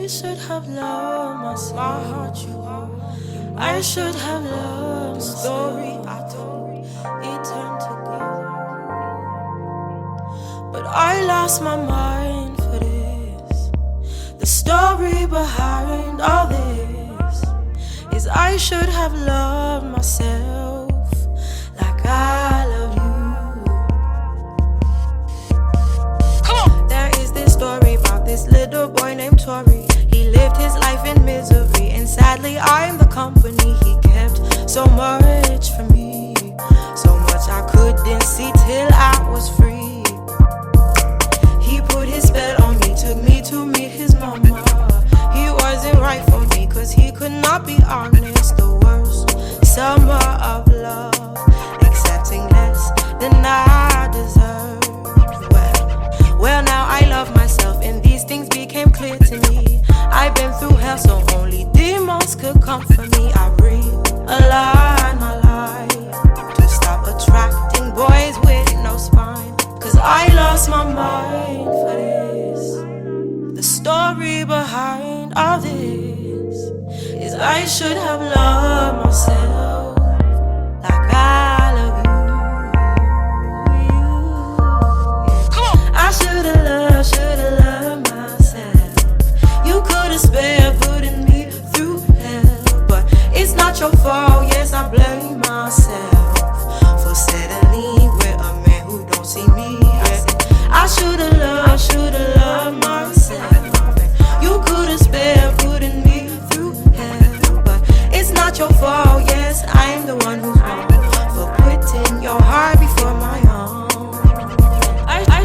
should have loved myself. My heart you are. I should have loved the story I told. It turned to gold. But I lost my mind for this. The story behind all this is I should have loved myself like I love you. There is this story about this little boy named Tori. He lived his life in misery, and sadly I'm the company he kept. So much for me, so much I couldn't see till I was free. He put his spell on me, took me to meet his mama. He wasn't right for me, cause he could not be honest. The worst summer of love, accepting less than I deserve. Well, now I love myself, and these things became clear to me. I've been through hell, so only demons could comfort me. I realign my life to stop attracting boys with no spine, cause I lost my mind for this. The story behind all this is I should have loved myself like I love you. I should've loved myself. You could've spared putting me through hell, but it's not your fault. Yes, I blame myself for settling with a man who don't see me. I should've loved myself. You could've spared putting me through hell, but it's not your fault. Yes, I'm the one who's wrong for putting your heart before my own.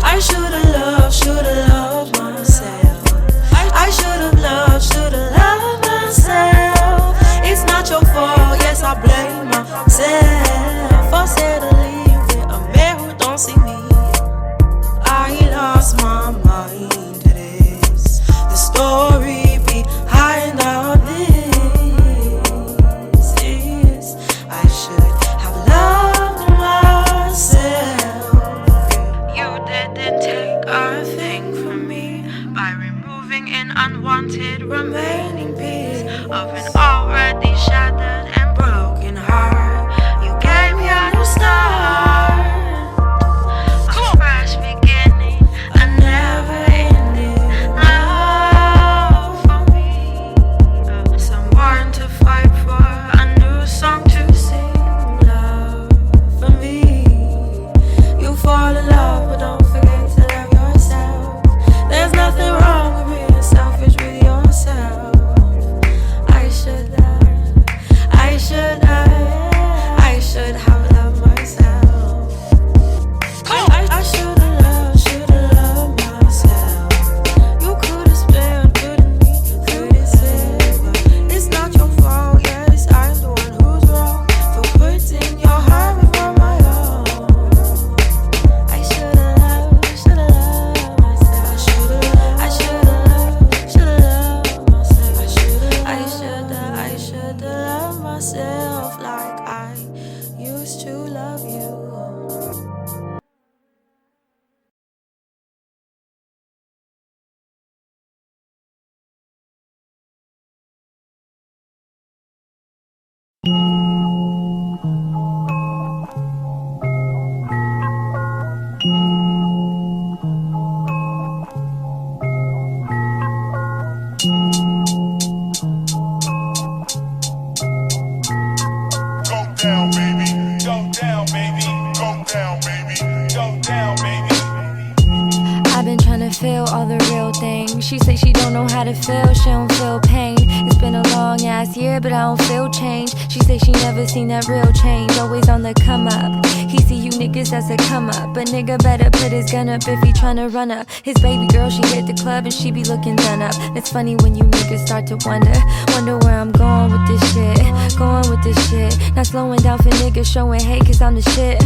I should've loved myself. I should've loved myself. It's not your fault. Yes, I blame myself for settling with a man who don't see me. I lost my mind to this. The story behind all this is I should have loved myself. You didn't take a thing from me by removing an unwanted remaining piece of an already shattered and broken heart. You gave me a new start, a fresh beginning, a never-ending love for me, someone to fight for, a new song to sing. Love for me. You fall in love, but don't forget to love yourself. There's nothing wrong with being selfish with yourself. I should have loved myself. I should've loved myself. You could've spared putting me through this hell, but it's not your fault. Yes, I'm the one who's wrong for putting your heart before my own. I should've loved myself. I should've loved myself. I should've loved myself like I used to love you. Go down, baby. Go down, baby. Go down, baby. Go down, baby. I've been trying to feel all the real things. She say she don't know how to feel, she don't feel pain. It's been a long ass year, but I don't feel change. She say she never seen that real change, always on the come up. He see you niggas as a come up, but nigga better put his gun up if he tryna run up. His baby girl, she hit the club and she be looking done up. It's funny when you niggas start to wonder where I'm going with this shit. Not slowing down for niggas showing hate, cause I'm the shit.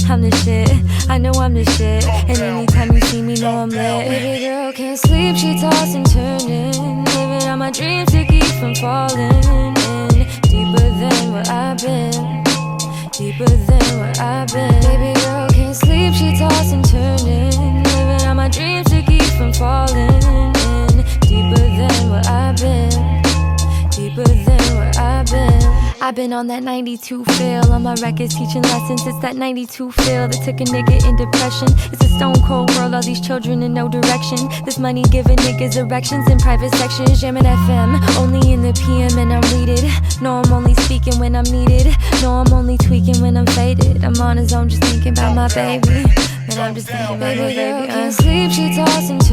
I'm the shit, I know I'm the shit. And anytime you see me, know I'm lit. Baby girl can't sleep, she toss and turning, living out my dreams to keep from falling in. Deeper than where I've been, deeper than where I've been. Baby girl can't sleep, she toss and turning, living out my dreams to keep from falling in. Deeper than where I've been on that 92 feel. On my records teaching lessons. It's that 92 feel that took a nigga in depression. It's a stone cold world, all these children in no direction. This money giving niggas erections in private sections. Jamming FM, only in the PM and I'm weeded. No, I'm only speaking when I'm needed. No, I'm only tweaking when I'm faded. I'm on his own just thinking about my baby. And I'm just thinking about my baby. Girl can't sleep, she toss and